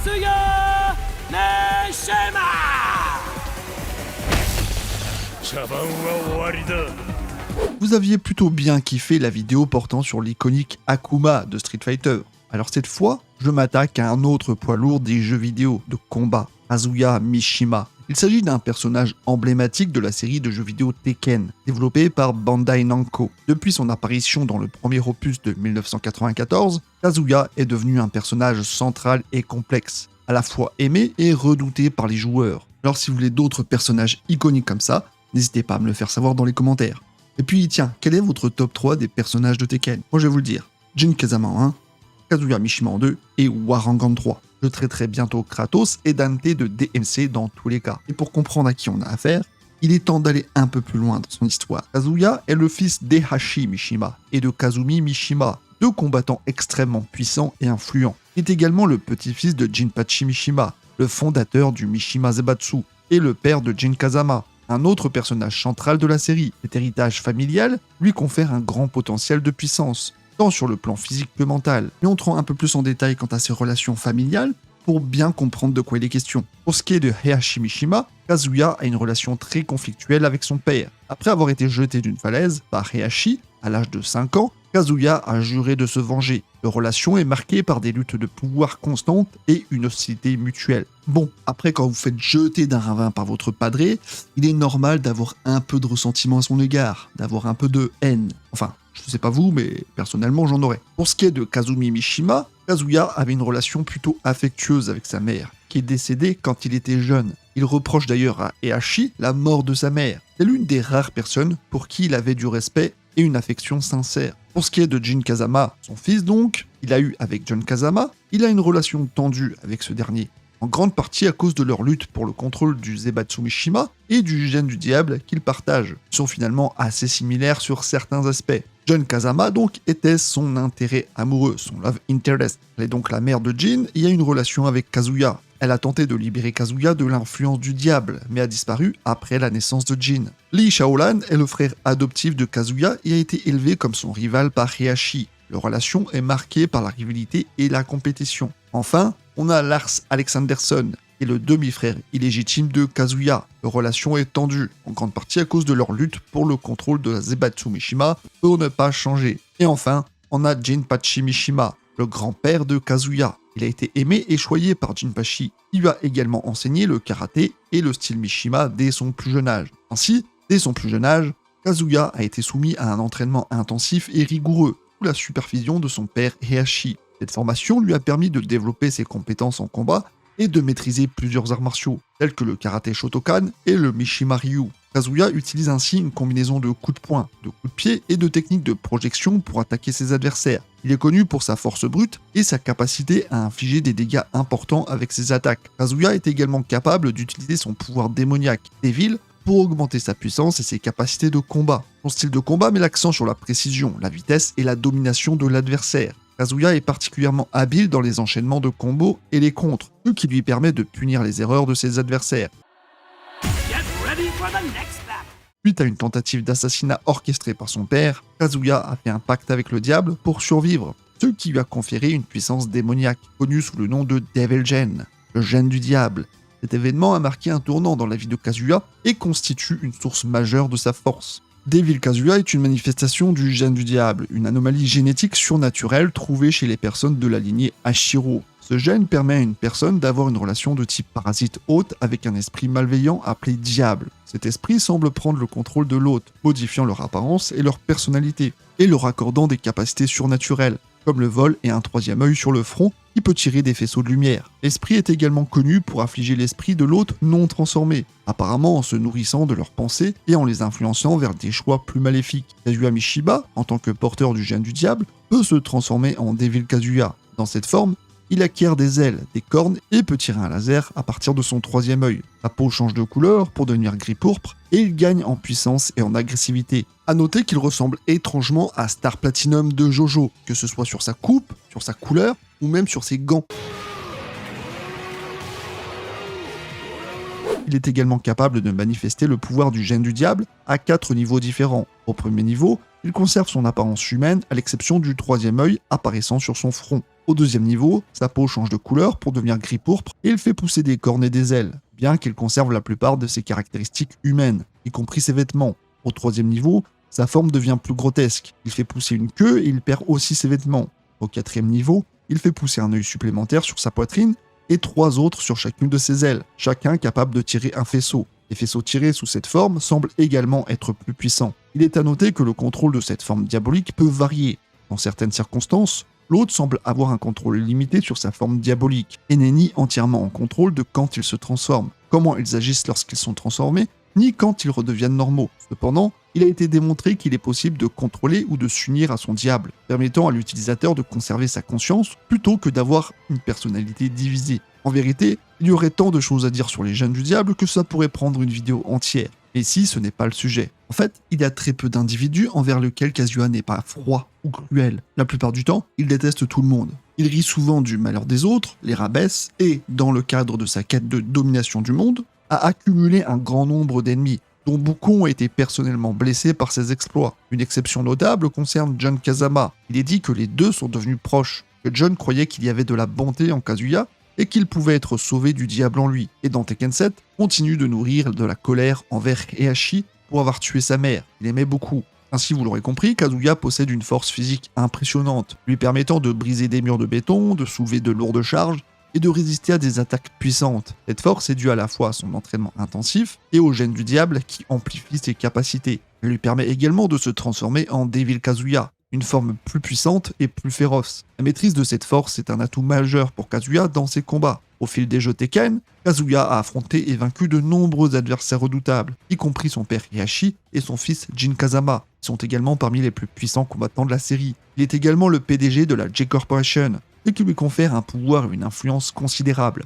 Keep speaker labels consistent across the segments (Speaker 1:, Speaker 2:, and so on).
Speaker 1: Kazuya Mishima.
Speaker 2: 茶番は終わりだ。
Speaker 3: Vous aviez plutôt bien kiffé la vidéo portant sur l'iconique Akuma de Street Fighter. Alors cette fois, je m'attaque à un autre poids lourd des jeux vidéo de combat, Kazuya Mishima. Il s'agit d'un personnage emblématique de la série de jeux vidéo Tekken, développée par Bandai Namco. Depuis son apparition dans le premier opus de 1994, Kazuya est devenu un personnage central et complexe, à la fois aimé et redouté par les joueurs. Alors si vous voulez d'autres personnages iconiques comme ça, n'hésitez pas à me le faire savoir dans les commentaires. Et puis tiens, quel est votre top 3 des personnages de Tekken? Moi je vais vous le dire. Jin Kazama en 1, Kazuya Mishima en 2 et Warang en 3. Je traiterai bientôt Kratos et Dante de DMC dans tous les cas. Et pour comprendre à qui on a affaire, il est temps d'aller un peu plus loin dans son histoire. Kazuya est le fils d'Eihachi Mishima et de Kazumi Mishima, deux combattants extrêmement puissants et influents. Il est également le petit-fils de Jinpachi Mishima, le fondateur du Mishima Zaibatsu, et le père de Jin Kazama, un autre personnage central de la série. Cet héritage familial lui confère un grand potentiel de puissance, tant sur le plan physique que mental. Mais entrons un peu plus en détail quant à ses relations familiales pour bien comprendre de quoi il est question. Pour ce qui est de Heihachi Mishima, Kazuya a une relation très conflictuelle avec son père. Après avoir été jeté d'une falaise par Heihachi à l'âge de 5 ans, Kazuya a juré de se venger. Leur relation est marquée par des luttes de pouvoir constantes et une hostilité mutuelle. Bon, après quand vous faites jeter d'un ravin par votre padré, il est normal d'avoir un peu de ressentiment à son égard, d'avoir un peu de haine. Enfin, je sais pas vous, mais personnellement j'en aurais. Pour ce qui est de Kazumi Mishima, Kazuya avait une relation plutôt affectueuse avec sa mère, qui est décédée quand il était jeune. Il reproche d'ailleurs à Heihachi la mort de sa mère. C'est l'une des rares personnes pour qui il avait du respect et une affection sincère. Pour ce qui est de Jin Kazama, son fils donc, il a eu avec John Kazama, il a une relation tendue avec ce dernier, en grande partie à cause de leur lutte pour le contrôle du Zaibatsu Mishima et du gène du diable qu'ils partagent. Ils sont finalement assez similaires sur certains aspects. John Kazama donc était son intérêt amoureux, son love interest. Elle est donc la mère de Jin et a une relation avec Kazuya. Elle a tenté de libérer Kazuya de l'influence du diable, mais a disparu après la naissance de Jin. Lee Shaolan est le frère adoptif de Kazuya et a été élevé comme son rival par Heihachi. Leur relation est marquée par la rivalité et la compétition. Enfin, on a Lars Alexandersson, qui est le demi-frère illégitime de Kazuya. Leur relation est tendue, en grande partie à cause de leur lutte pour le contrôle de la Zaibatsu Mishima pour ne pas changer. Et enfin, on a Jinpachi Mishima, le grand-père de Kazuya. Il a été aimé et choyé par Jinpachi. Il lui a également enseigné le karaté et le style Mishima dès son plus jeune âge. Ainsi, dès son plus jeune âge, Kazuya a été soumis à un entraînement intensif et rigoureux, sous la supervision de son père Heihachi. Cette formation lui a permis de développer ses compétences en combat et de maîtriser plusieurs arts martiaux, tels que le karaté Shotokan et le Mishima Ryu. Kazuya utilise ainsi une combinaison de coups de poing, de coups de pied et de techniques de projection pour attaquer ses adversaires. Il est connu pour sa force brute et sa capacité à infliger des dégâts importants avec ses attaques. Kazuya est également capable d'utiliser son pouvoir démoniaque, Devil, pour augmenter sa puissance et ses capacités de combat. Son style de combat met l'accent sur la précision, la vitesse et la domination de l'adversaire. Kazuya est particulièrement habile dans les enchaînements de combos et les contres, ce qui lui permet de punir les erreurs de ses adversaires.
Speaker 1: Get ready for the next battle.
Speaker 3: Suite à une tentative d'assassinat orchestrée par son père, Kazuya a fait un pacte avec le diable pour survivre, ce qui lui a conféré une puissance démoniaque, connue sous le nom de Devil Gen, le gène du diable. Cet événement a marqué un tournant dans la vie de Kazuya et constitue une source majeure de sa force. Devil Kazuya est une manifestation du gène du diable, une anomalie génétique surnaturelle trouvée chez les personnes de la lignée Hashiro. Ce gène permet à une personne d'avoir une relation de type parasite hôte avec un esprit malveillant appelé diable. Cet esprit semble prendre le contrôle de l'hôte, modifiant leur apparence et leur personnalité, et leur accordant des capacités surnaturelles, comme le vol et un troisième œil sur le front qui peut tirer des faisceaux de lumière. L'esprit est également connu pour affliger l'esprit de l'hôte non transformé, apparemment en se nourrissant de leurs pensées et en les influençant vers des choix plus maléfiques. Kazuya Mishima, en tant que porteur du gène du diable, peut se transformer en Devil Kazuya. Dans cette forme, il acquiert des ailes, des cornes et peut tirer un laser à partir de son troisième œil. Sa peau change de couleur pour devenir gris-pourpre et il gagne en puissance et en agressivité. A noter qu'il ressemble étrangement à Star Platinum de Jojo, que ce soit sur sa coupe, sur sa couleur ou même sur ses gants. Il est également capable de manifester le pouvoir du gène du diable à 4 niveaux différents. Au premier niveau, Il conserve son apparence humaine à l'exception du troisième œil apparaissant sur son front. Au deuxième niveau, sa peau change de couleur pour devenir gris-pourpre et il fait pousser des cornes et des ailes, bien qu'il conserve la plupart de ses caractéristiques humaines, y compris ses vêtements. Au troisième niveau, sa forme devient plus grotesque. Il fait pousser une queue et il perd aussi ses vêtements. Au quatrième niveau, il fait pousser un œil supplémentaire sur sa poitrine et 3 autres sur chacune de ses ailes, chacun capable de tirer un faisceau. Les faisceaux tirés sous cette forme semblent également être plus puissants. Il est à noter que le contrôle de cette forme diabolique peut varier. Dans certaines circonstances, l'autre semble avoir un contrôle limité sur sa forme diabolique et n'est ni entièrement en contrôle de quand ils se transforment, comment ils agissent lorsqu'ils sont transformés, ni quand ils redeviennent normaux. Cependant, il a été démontré qu'il est possible de contrôler ou de s'unir à son diable, permettant à l'utilisateur de conserver sa conscience plutôt que d'avoir une personnalité divisée. En vérité, il y aurait tant de choses à dire sur les gènes du diable que ça pourrait prendre une vidéo entière. Mais ici, ce n'est pas le sujet. En fait, il y a très peu d'individus envers lesquels Kazuya n'est pas froid ou cruel. La plupart du temps, il déteste tout le monde. Il rit souvent du malheur des autres, les rabaisse et, dans le cadre de sa quête de domination du monde, a accumulé un grand nombre d'ennemis, dont beaucoup ont été personnellement blessés par ses exploits. Une exception notable concerne John Kazama. Il est dit que les deux sont devenus proches, que John croyait qu'il y avait de la bonté en Kazuya et qu'il pouvait être sauvé du diable en lui. Et dans Tekken 7, continue de nourrir de la colère envers Heihachi pour avoir tué sa mère. Il aimait beaucoup. Ainsi, vous l'aurez compris, Kazuya possède une force physique impressionnante, lui permettant de briser des murs de béton, de soulever de lourdes charges et de résister à des attaques puissantes. Cette force est due à la fois à son entraînement intensif et au gène du diable qui amplifie ses capacités. Elle lui permet également de se transformer en Devil Kazuya, une forme plus puissante et plus féroce. La maîtrise de cette force est un atout majeur pour Kazuya dans ses combats. Au fil des jeux Tekken, Kazuya a affronté et vaincu de nombreux adversaires redoutables, y compris son père Heihachi et son fils Jin Kazama, qui sont également parmi les plus puissants combattants de la série. Il est également le PDG de la J-Corporation, ce qui lui confère un pouvoir et une influence considérables.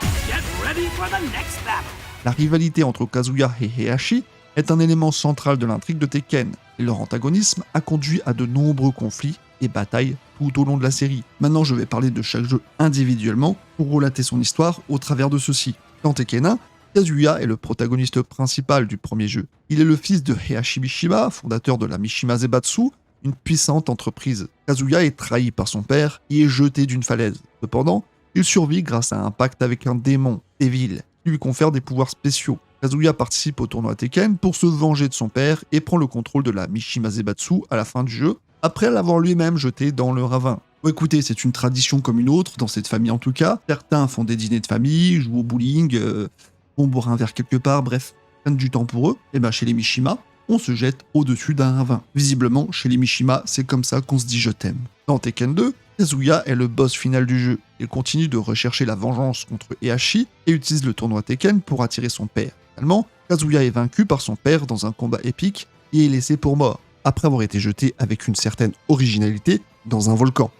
Speaker 1: Get ready for the next battle.
Speaker 3: La rivalité entre Kazuya et Heihachi est un élément central de l'intrigue de Tekken, et leur antagonisme a conduit à de nombreux conflits et batailles tout au long de la série. Maintenant, je vais parler de chaque jeu individuellement pour relater son histoire au travers de ceux-ci. Dans Tekken 1, Kazuya est le protagoniste principal du premier jeu. Il est le fils de Heihachi Mishima, fondateur de la Mishima Zaibatsu, une puissante entreprise. Kazuya est trahi par son père et est jeté d'une falaise. Cependant, il survit grâce à un pacte avec un démon, Evil, qui lui confère des pouvoirs spéciaux. Kazuya participe au tournoi Tekken pour se venger de son père et prend le contrôle de la Mishima Zaibatsu à la fin du jeu, après l'avoir lui-même jeté dans le ravin. Bon, écoutez, c'est une tradition comme une autre, dans cette famille en tout cas. Certains font des dîners de famille, jouent au bowling, vont boire un verre quelque part, bref, prennent du temps pour eux. Et bien chez les Mishima, on se jette au-dessus d'un ravin. Visiblement, chez les Mishima, c'est comme ça qu'on se dit je t'aime. Dans Tekken 2, Kazuya est le boss final du jeu. Il continue de rechercher la vengeance contre Heihachi et utilise le tournoi Tekken pour attirer son père. Finalement, Kazuya est vaincu par son père dans un combat épique et est laissé pour mort, après avoir été jeté avec une certaine originalité dans un volcan.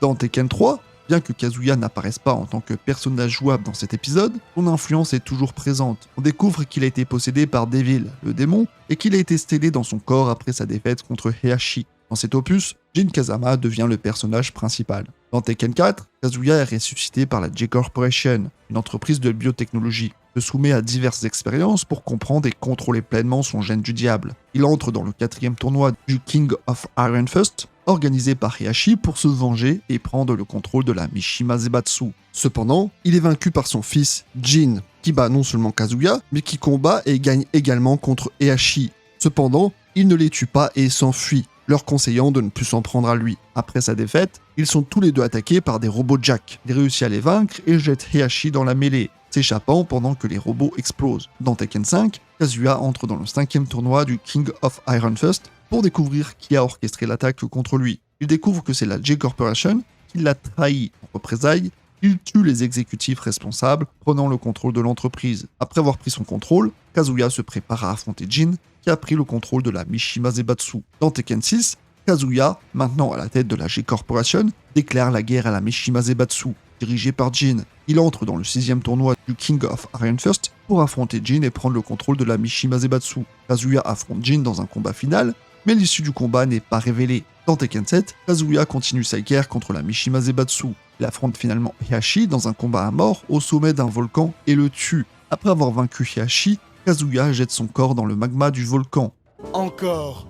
Speaker 3: Dans Tekken 3, bien que Kazuya n'apparaisse pas en tant que personnage jouable dans cet épisode, son influence est toujours présente. On découvre qu'il a été possédé par Devil, le démon, et qu'il a été scellé dans son corps après sa défaite contre Heihachi. Dans cet opus, Jin Kazama devient le personnage principal. Dans Tekken 4, Kazuya est ressuscité par la J-Corporation, une entreprise de biotechnologie. Il se soumet à diverses expériences pour comprendre et contrôler pleinement son gène du diable. Il entre dans le 4e tournoi du King of Iron Fist, organisé par Heihachi pour se venger et prendre le contrôle de la Mishima Zaibatsu. Cependant, il est vaincu par son fils Jin, qui bat non seulement Kazuya, mais qui combat et gagne également contre Heihachi. Cependant, il ne les tue pas et s'enfuit, leur conseillant de ne plus s'en prendre à lui. Après sa défaite, ils sont tous les deux attaqués par des robots Jack. Il réussit à les vaincre et jette Heihachi dans la mêlée, s'échappant pendant que les robots explosent. Dans Tekken 5, Kazuya entre dans le 5e tournoi du King of Iron Fist pour découvrir qui a orchestré l'attaque contre lui. Il découvre que c'est la J-Corporation qui l'a trahi. En représailles, il tue les exécutifs responsables, prenant le contrôle de l'entreprise. Après avoir pris son contrôle, Kazuya se prépare à affronter Jin, qui a pris le contrôle de la Mishima Zaibatsu. Dans Tekken 6, Kazuya, maintenant à la tête de la J-Corporation, déclare la guerre à la Mishima Zaibatsu, dirigée par Jin. Il entre dans le 6e tournoi du King of Iron Fist pour affronter Jin et prendre le contrôle de la Mishima Zaibatsu. Kazuya affronte Jin dans un combat final, mais l'issue du combat n'est pas révélée. Dans Tekken 7, Kazuya continue sa guerre contre la Mishima Zaibatsu. Il affronte finalement Heihachi dans un combat à mort au sommet d'un volcan et le tue. Après avoir vaincu Heihachi, Kazuya jette son corps dans le magma du volcan.
Speaker 4: Encore.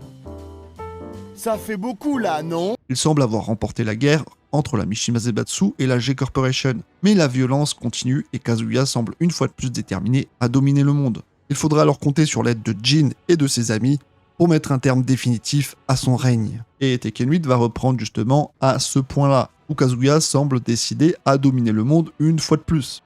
Speaker 4: Ça fait beaucoup là, non?
Speaker 3: Il semble avoir remporté la guerre entre la Mishima Zaibatsu et la G-Corporation. Mais la violence continue et Kazuya semble une fois de plus déterminé à dominer le monde. Il faudra alors compter sur l'aide de Jin et de ses amis pour mettre un terme définitif à son règne. Et Tekken 8 va reprendre justement à ce point-là, où Kazuya semble décidé à dominer le monde une fois de plus.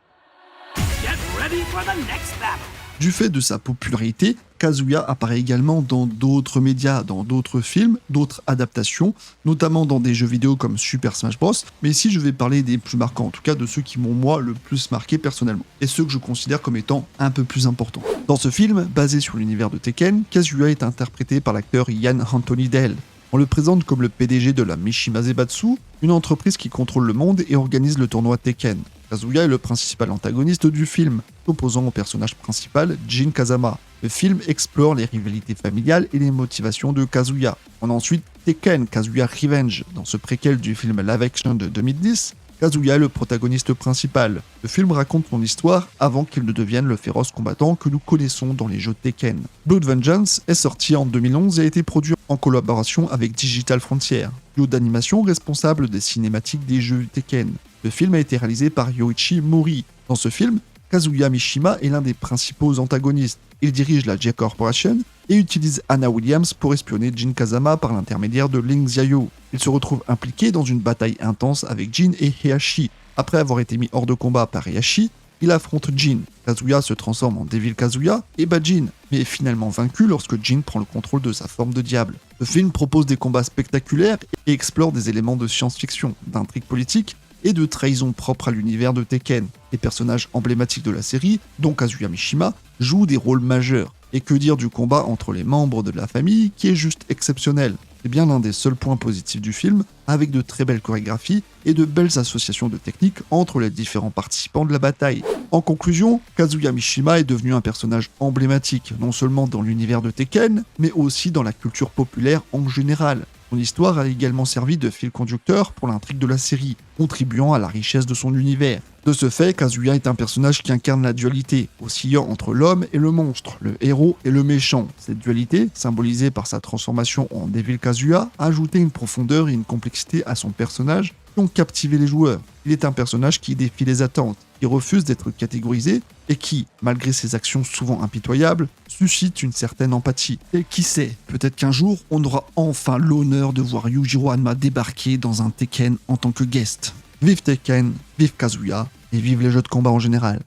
Speaker 1: Get ready for the next battle.
Speaker 3: Du fait de sa popularité, Kazuya apparaît également dans d'autres médias, dans d'autres films, d'autres adaptations, notamment dans des jeux vidéo comme Super Smash Bros. Mais ici, je vais parler des plus marquants, en tout cas de ceux qui m'ont moi le plus marqué personnellement, et ceux que je considère comme étant un peu plus importants. Dans ce film, basé sur l'univers de Tekken, Kazuya est interprété par l'acteur Ian Anthony Dale. On le présente comme le PDG de la Mishima Zaibatsu, une entreprise qui contrôle le monde et organise le tournoi Tekken. Kazuya est le principal antagoniste du film, s'opposant au personnage principal, Jin Kazama. Le film explore les rivalités familiales et les motivations de Kazuya. On a ensuite Tekken Kazuya Revenge. Dans ce préquel du film live action de 2010, Kazuya est le protagoniste principal. Le film raconte son histoire avant qu'il ne devienne le féroce combattant que nous connaissons dans les jeux Tekken. Blood Vengeance est sorti en 2011 et a été produit en collaboration avec Digital Frontier, studio d'animation responsable des cinématiques des jeux Tekken. Le film a été réalisé par Yoichi Mori. Dans ce film, Kazuya Mishima est l'un des principaux antagonistes. Il dirige la J-Corporation et utilise Anna Williams pour espionner Jin Kazama par l'intermédiaire de Ling Xiaoyu. Il se retrouve impliqué dans une bataille intense avec Jin et Heihachi. Après avoir été mis hors de combat par Heihachi, il affronte Jin. Kazuya se transforme en Devil Kazuya et bat Jin, mais est finalement vaincu lorsque Jin prend le contrôle de sa forme de diable. Le film propose des combats spectaculaires et explore des éléments de science-fiction, d'intrigue politique et de trahison propre à l'univers de Tekken. Les personnages emblématiques de la série, dont Kazuya Mishima, jouent des rôles majeurs. Et que dire du combat entre les membres de la famille qui est juste exceptionnel. C'est bien l'un des seuls points positifs du film, avec de très belles chorégraphies et de belles associations de techniques entre les différents participants de la bataille. En conclusion, Kazuya Mishima est devenu un personnage emblématique, non seulement dans l'univers de Tekken, mais aussi dans la culture populaire en général. Son histoire a également servi de fil conducteur pour l'intrigue de la série, contribuant à la richesse de son univers. De ce fait, Kazuya est un personnage qui incarne la dualité, oscillant entre l'homme et le monstre, le héros et le méchant. Cette dualité, symbolisée par sa transformation en Devil Kazuya, a ajouté une profondeur et une complexité à son personnage qui ont captivé les joueurs. Il est un personnage qui défie les attentes, qui refuse d'être catégorisé et qui, malgré ses actions souvent impitoyables, suscite une certaine empathie. Et qui sait, peut-être qu'un jour, on aura enfin l'honneur de voir Yujiro Hanma débarquer dans un Tekken en tant que guest. Vive Tekken, vive Kazuya, et vive les jeux de combat en général.